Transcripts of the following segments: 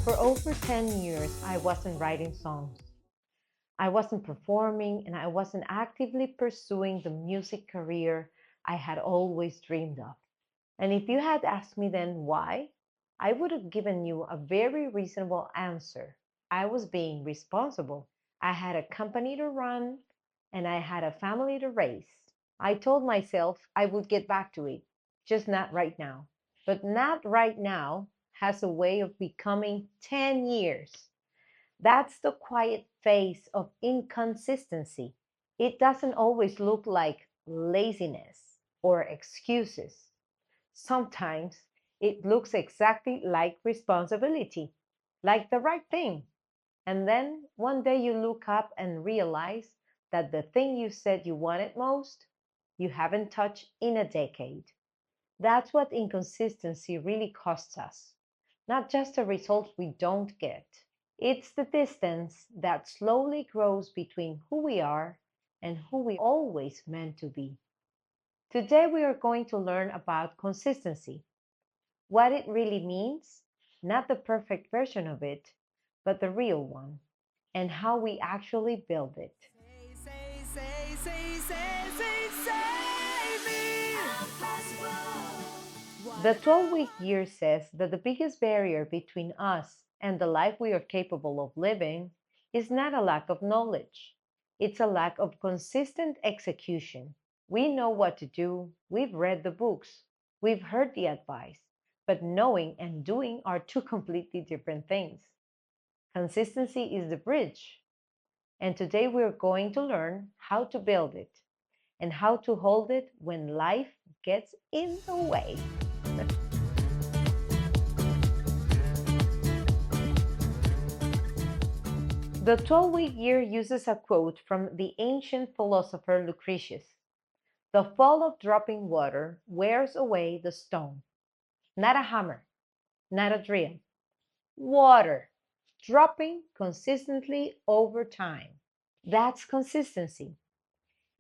For over 10 years, I wasn't writing songs. I wasn't performing and I wasn't actively pursuing the music career I had always dreamed of. And if you had asked me then why, I would have given you a very reasonable answer. I was being responsible. I had a company to run and I had a family to raise. I told myself I would get back to it, just not right now. But not right now has a way of becoming 10 years. That's the quiet face of inconsistency. It doesn't always look like laziness or excuses. Sometimes it looks exactly like responsibility, like the right thing. And then one day you look up and realize that the thing you said you wanted most, you haven't touched in a decade. That's what inconsistency really costs us. Not just the results we don't get. It's the distance that slowly grows between who we are and who we always meant to be. Today, we are going to learn about consistency, what it really means, not the perfect version of it, but the real one, and how we actually build it. The 12-week year says that the biggest barrier between us and the life we are capable of living is not a lack of knowledge. It's a lack of consistent execution. We know what to do, we've read the books, we've heard the advice, but knowing and doing are two completely different things. Consistency is the bridge, and today we're going to learn how to build it and how to hold it when life gets in the way. The 12-week year uses a quote from the ancient philosopher Lucretius. The fall of dropping water wears away the stone. Not a hammer, not a drill. Water dropping consistently over time. That's consistency.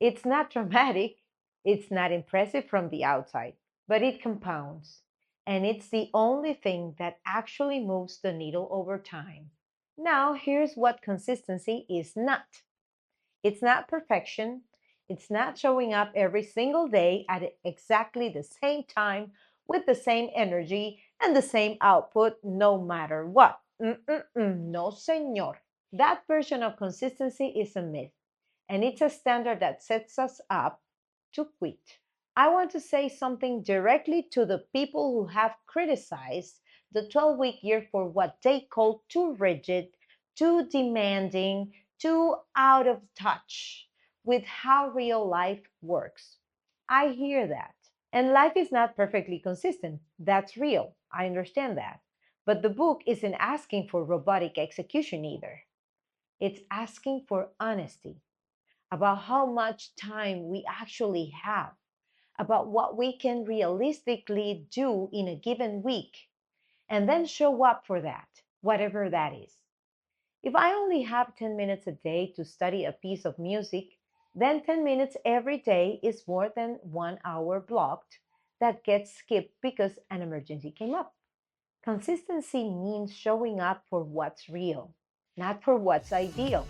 It's not dramatic, it's not impressive from the outside, but it compounds. And it's the only thing that actually moves the needle over time. Now, here's what consistency is not. It's not perfection. It's not showing up every single day at exactly the same time with the same energy and the same output no matter what. No, señor. That version of consistency is a myth, and it's a standard that sets us up to quit. I want to say something directly to the people who have criticized the 12-week year for what they call too rigid, too demanding, too out of touch with how real life works. I hear that. And life is not perfectly consistent. That's real. I understand that. But the book isn't asking for robotic execution either. It's asking for honesty about how much time we actually have, about what we can realistically do in a given week, and then show up for that, whatever that is. If I only have 10 minutes a day to study a piece of music, then 10 minutes every day is more than 1 hour blocked that gets skipped because an emergency came up. Consistency means showing up for what's real, not for what's ideal.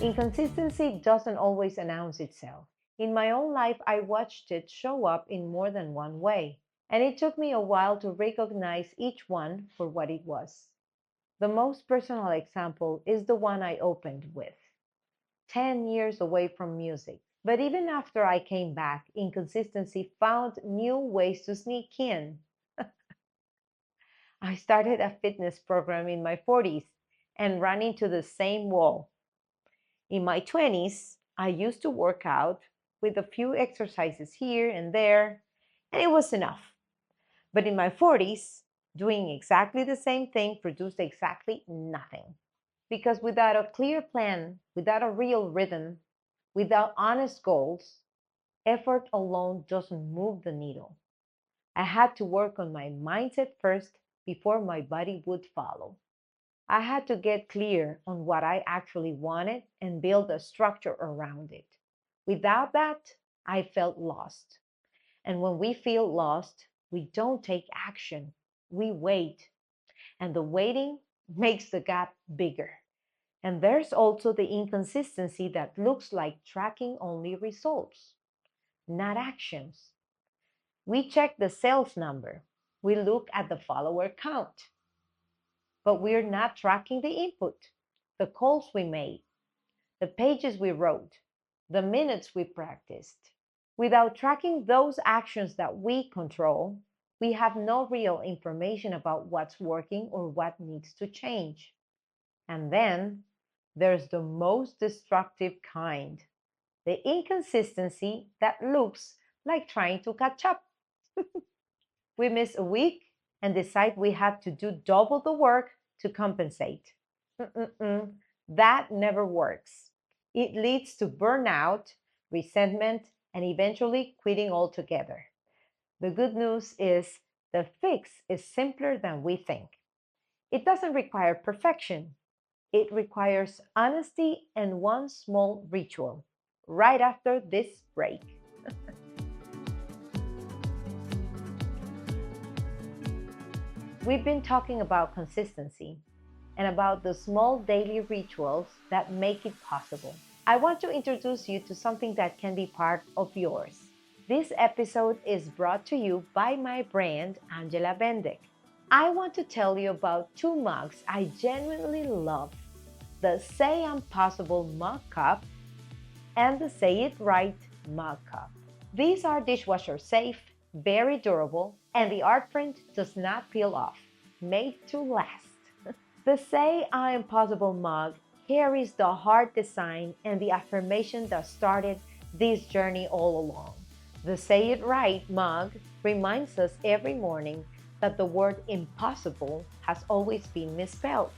Inconsistency doesn't always announce itself. In my own life, I watched it show up in more than one way, and it took me a while to recognize each one for what it was. The most personal example is the one I opened with: 10 years away from music. But even after I came back, inconsistency found new ways to sneak in. I started a fitness program in my 40s and ran into the same wall. In my 20s, I used to work out with a few exercises here and there, and it was enough. But in my 40s, doing exactly the same thing produced exactly nothing. Because without a clear plan, without a real rhythm, without honest goals, effort alone doesn't move the needle. I had to work on my mindset first before my body would follow. I had to get clear on what I actually wanted and build a structure around it. Without that, I felt lost. And when we feel lost, we don't take action. We wait. And the waiting makes the gap bigger. And there's also the inconsistency that looks like tracking only results, not actions. We check the sales number. We look at the follower count, but we're not tracking the input, the calls we made, the pages we wrote, the minutes we practiced. Without tracking those actions that we control, we have no real information about what's working or what needs to change. And then there's the most destructive kind, the inconsistency that looks like trying to catch up. We miss a week and decide we have to do double the work to compensate. Mm-mm-mm. That never works. It leads to burnout, resentment, and eventually quitting altogether. The good news is the fix is simpler than we think. It doesn't require perfection. It requires honesty and one small ritual right after this break. We've been talking about consistency and about the small daily rituals that make it possible. I want to introduce you to something that can be part of yours. This episode is brought to you by my brand, Angela Bendeck. I want to tell you about two mugs I genuinely love: the Say I'm Possible mug cup and the Say It Right mug cup. These are dishwasher safe, very durable, and the art print does not peel off, made to last. The Say I Am Possible mug carries the heart design and the affirmation that started this journey all along. The Say It Right mug reminds us every morning that the word impossible has always been misspelled.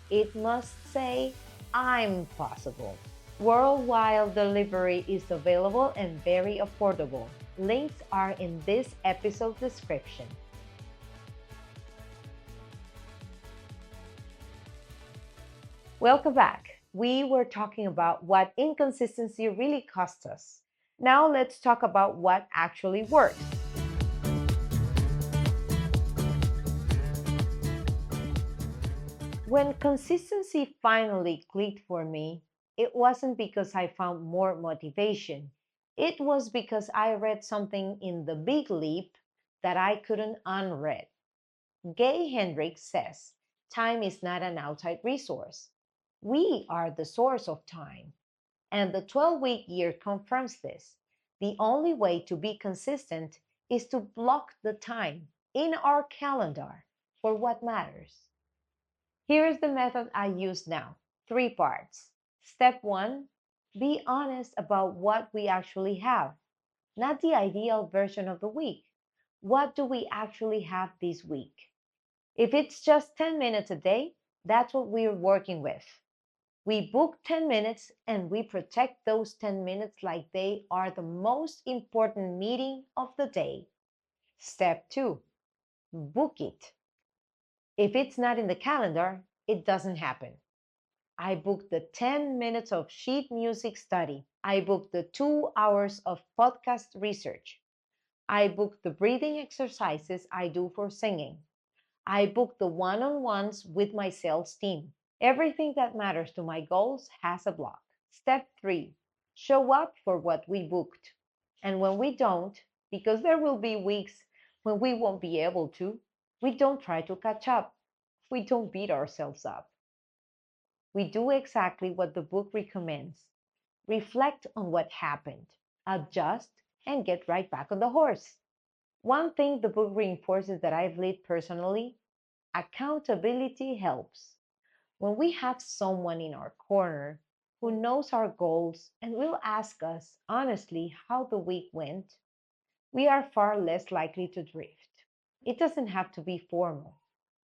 It must say, I'm possible. Worldwide delivery is available and very affordable. Links are in this episode description. Welcome back. We were talking about what inconsistency really costs us. Now let's talk about what actually works. When consistency finally clicked for me, it wasn't because I found more motivation. It was because I read something in The Big Leap that I couldn't unread. Gay Hendricks says, time is not an outside resource. We are the source of time. And the 12-week year confirms this. The only way to be consistent is to block the time in our calendar for what matters. Here is the method I use now. 3 parts. Step 1, be honest about what we actually have, not the ideal version of the week. What do we actually have this week? If it's just 10 minutes a day, that's what we're working with. We book 10 minutes and we protect those 10 minutes like they are the most important meeting of the day. Step 2, book it. If it's not in the calendar, it doesn't happen. I booked the 10 minutes of sheet music study. I booked the 2 hours of podcast research. I booked the breathing exercises I do for singing. I booked the one-on-ones with my sales team. Everything that matters to my goals has a block. Step 3, show up for what we booked. And when we don't, because there will be weeks when we won't be able to, we don't try to catch up. We don't beat ourselves up. We do exactly what the book recommends. Reflect on what happened, adjust, and get right back on the horse. One thing the book reinforces that I've lived personally: accountability helps. When we have someone in our corner who knows our goals and will ask us honestly how the week went, we are far less likely to drift. It doesn't have to be formal.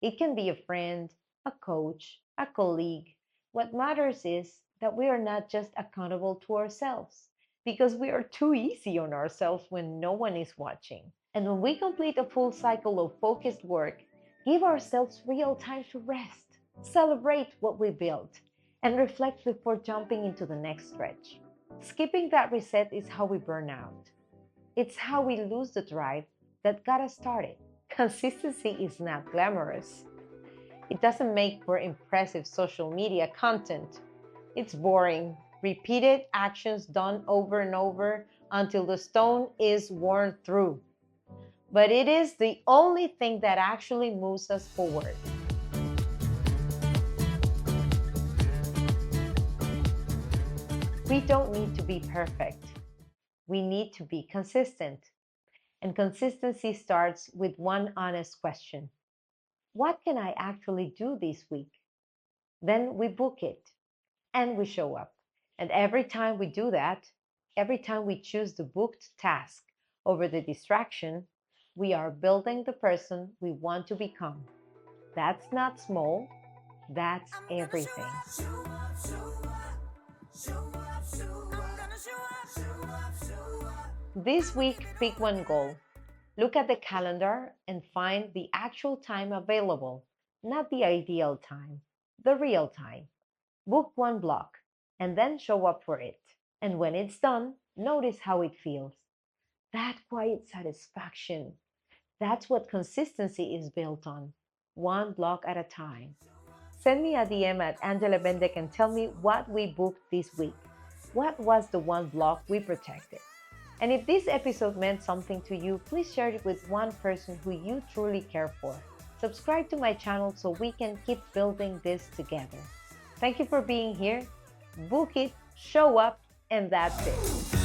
It can be a friend, a coach, a colleague. What matters is that we are not just accountable to ourselves, because we are too easy on ourselves when no one is watching. And when we complete a full cycle of focused work, give ourselves real time to rest, celebrate what we built, and reflect before jumping into the next stretch. Skipping that reset is how we burn out. It's how we lose the drive that got us started. Consistency is not glamorous. It doesn't make for impressive social media content. It's boring, repeated actions done over and over until the stone is worn through. But it is the only thing that actually moves us forward. We don't need to be perfect. We need to be consistent. And consistency starts with one honest question. What can I actually do this week? Then we book it and we show up. And every time we do that, every time we choose the booked task over the distraction, we are building the person we want to become. That's not small, that's everything. This week, pick one goal. Look at the calendar and find the actual time available, not the ideal time, the real time. Book one block and then show up for it. And when it's done, notice how it feels. That quiet satisfaction. That's what consistency is built on, one block at a time. Send me a DM at Angela Bendeck and tell me what we booked this week. What was the one block we protected? And if this episode meant something to you, please share it with one person who you truly care for. Subscribe to my channel so we can keep building this together. Thank you for being here. Book it, show up, and that's it.